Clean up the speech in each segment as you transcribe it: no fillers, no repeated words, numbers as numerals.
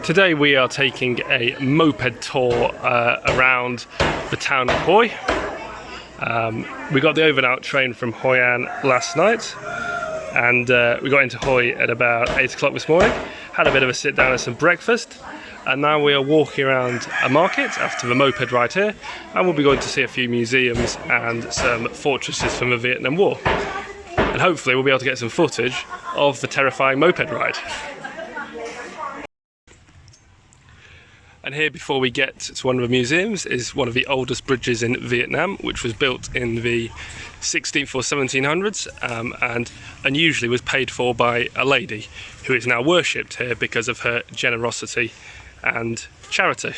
Today we are taking a moped tour around the town of Hoi. We got the over and out train from Hoi An last night, and we got into Hoi at about 8 o'clock this morning, had a bit of a sit down and some breakfast, and now we are walking around a market after the moped ride here, and we'll be going to see a few museums and some fortresses from the Vietnam War. And hopefully we'll be able to get some footage of the terrifying moped ride. And here, before we get to one of the museums, is one of the oldest bridges in Vietnam, which was built in the 16th or 1700s and unusually was paid for by a lady who is now worshipped here because of her generosity and charity.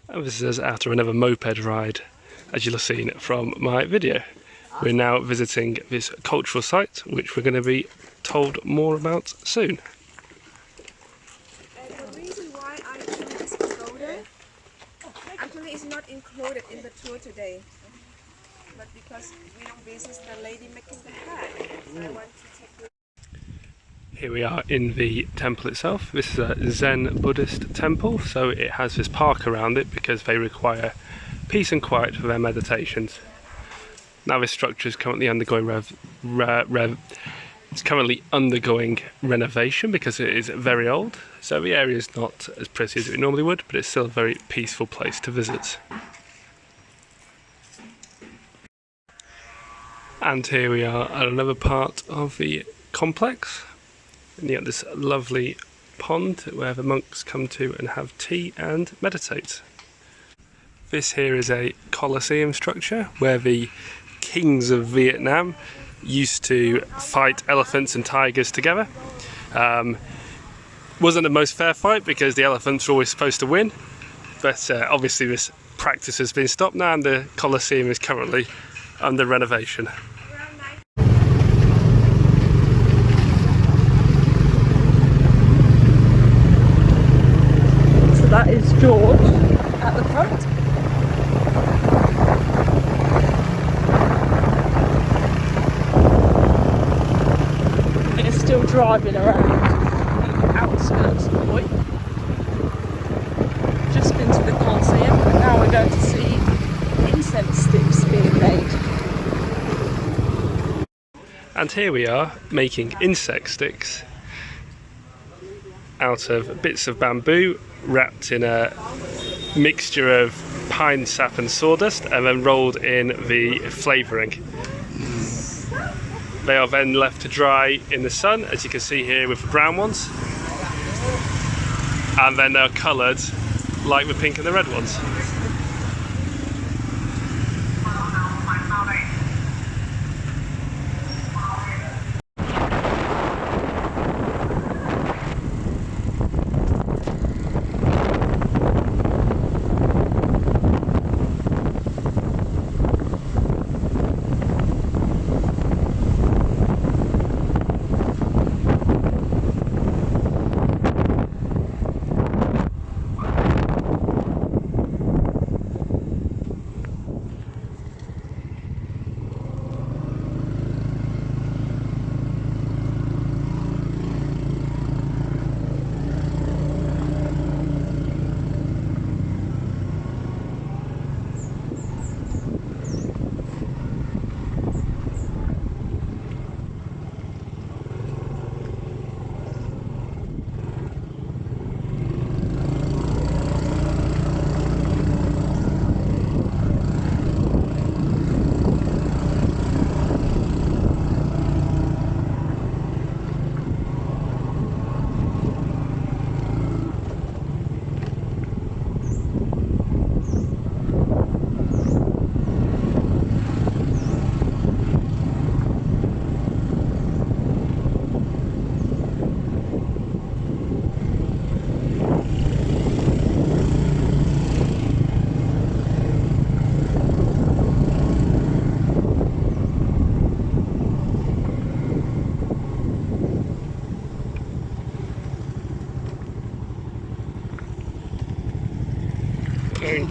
And this is after another moped ride, as you'll have seen from my video. We're now visiting this cultural site, which we're going to be told more about soon. The reason why I think this pagoda actually is not included in the tour today, but because we don't visit the lady making the hat, I want to take you. Here we are in the temple itself. This is a Zen Buddhist temple, so it has this park around it because they require peace and quiet for their meditations. Now this structure is currently undergoing renovation because it is very old, so the area is not as pretty as it normally would, but it's still a very peaceful place to visit. And here we are at another part of the complex. And you got this lovely pond where the monks come to and have tea and meditate. This here is a Colosseum structure where the kings of Vietnam used to fight elephants and tigers together. Wasn't the most fair fight because the elephants were always supposed to win, but obviously this practice has been stopped now and the Colosseum is currently under renovation. That is George at the front. It is still driving around the outskirts of Hoi. Just been to the Colosseum, and now we're going to see incense sticks being made. And here we are making insect sticks out of bits of bamboo wrapped in a mixture of pine sap and sawdust and then rolled in the flavouring. They are then left to dry in the sun, as you can see here with the brown ones, and then they're coloured like the pink and the red ones.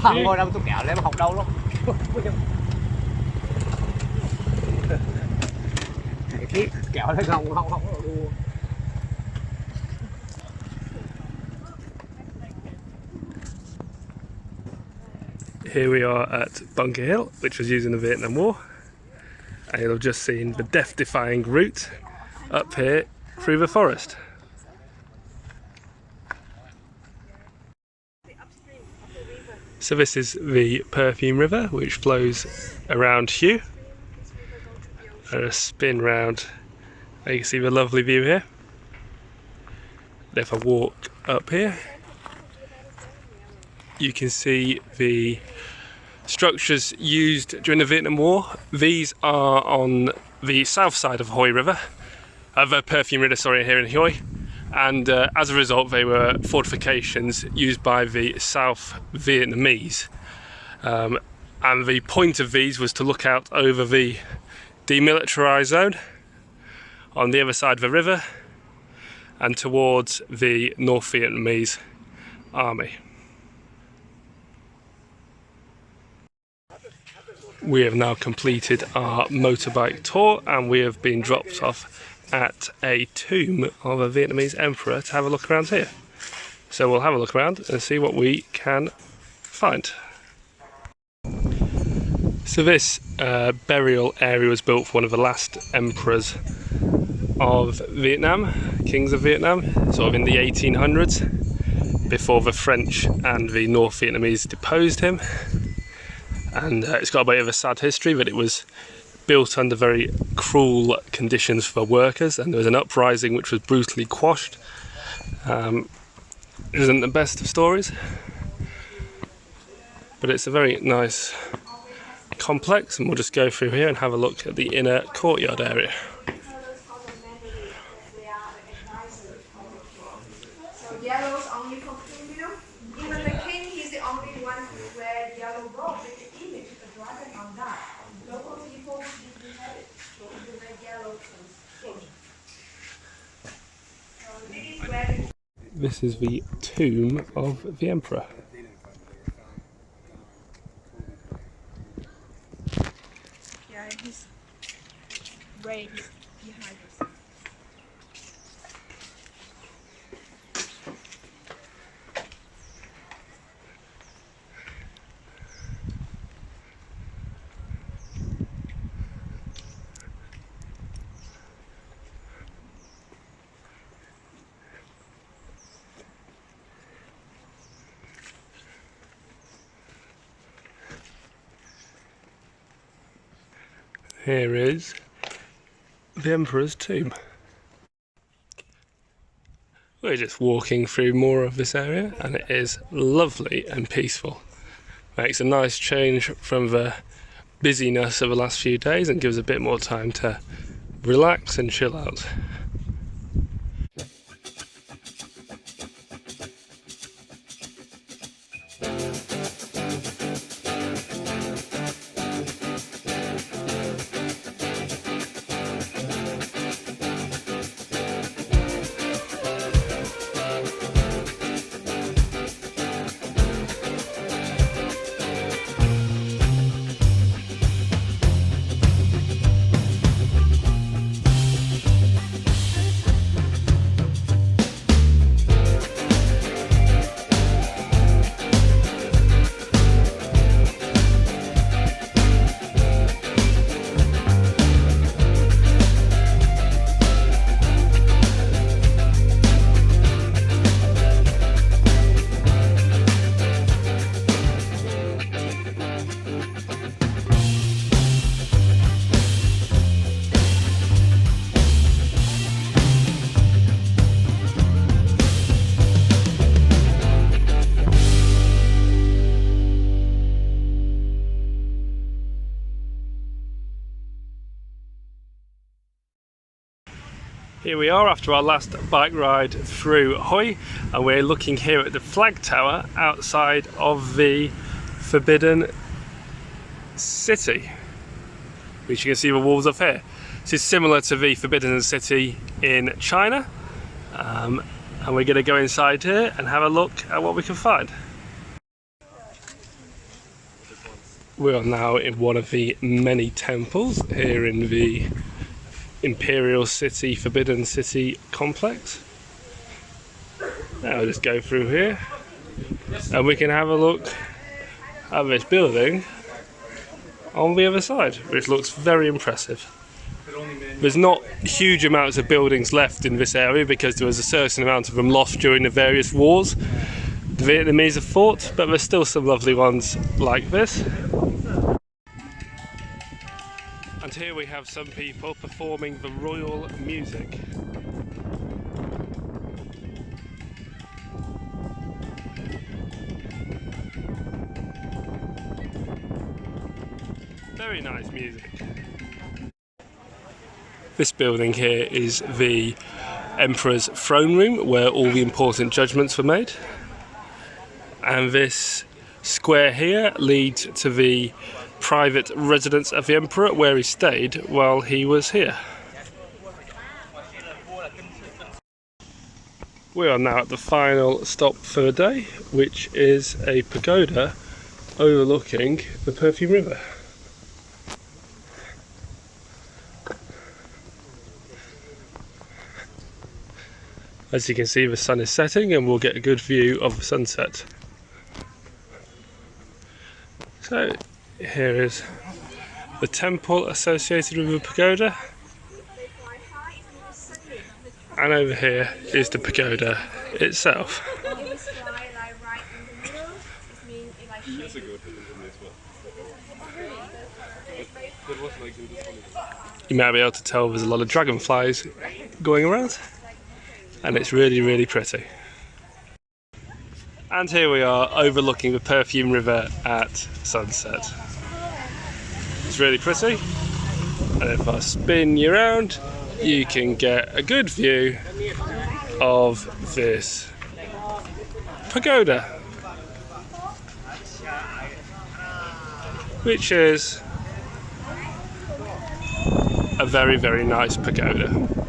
Không ngồi đâu tôi kéo lên mà học đâu luôn. Kéo lên không đua. Here we are at Bunker Hill, which was used in the Vietnam War, and you'll have just seen the death-defying route up here through the forest. So this is the Perfume River, which flows around Hue, and a spin round. You can see the lovely view here. If I walk up here, you can see the structures used during the Vietnam War. These are on the south side of Hue River, of Perfume River, sorry, here in Hue, and as a result they were fortifications used by the South Vietnamese, and the point of these was to look out over the demilitarized zone on the other side of the river and towards the North Vietnamese army. We have now completed our motorbike tour and we have been dropped off at a tomb of a Vietnamese emperor to have a look around here. So we'll have a look around and see what we can find. So this burial area was built for one of the last emperors of Vietnam, kings of Vietnam, sort of in the 1800s, before the French and the North Vietnamese deposed him. And it's got a bit of a sad history, but it was built under very cruel conditions for workers, and there was an uprising which was brutally quashed. It isn't the best of stories, but it's a very nice complex, and we'll just go through here and have a look at the inner courtyard area. So yellow's only for premium. Even the king, he's the only one who wear yellow robe with the image of the dragon on that. Local people usually have it with the yellow clothes. So this is where This is the tomb of the emperor. yeah, he's raised behind us. Here is the emperor's tomb. We're just walking through more of this area and it is lovely and peaceful. Makes a nice change from the busyness of the last few days and gives a bit more time to relax and chill out. Here we are after our last bike ride through Hue, and we're looking here at the flag tower outside of the Forbidden City, which you can see the walls of here. This is similar to the Forbidden City in China, and we're going to go inside here and have a look at what we can find. We are now in one of the many temples here in the Imperial City, Forbidden City complex. Now we'll just go through here and we can have a look at this building on the other side, which looks very impressive. There's not huge amounts of buildings left in this area because there was a certain amount of them lost during the various wars the Vietnamese have fought, but there's still some lovely ones like this. And here we have some people performing the royal music. Very nice music. This building here is the Emperor's throne room, where all the important judgments were made. And this square here leads to the private residence of the Emperor, where he stayed while he was here. We are now at the final stop for the day, which is a pagoda overlooking the Perfume River. As you can see, the sun is setting and we'll get a good view of the sunset. So here is the temple associated with the pagoda, and over here is the pagoda itself. You might be able to tell there's a lot of dragonflies going around, and it's really, really pretty. And here we are overlooking the Perfume River at sunset. It's really pretty, and if I spin you around, you can get a good view of this pagoda, which is a very, very nice pagoda.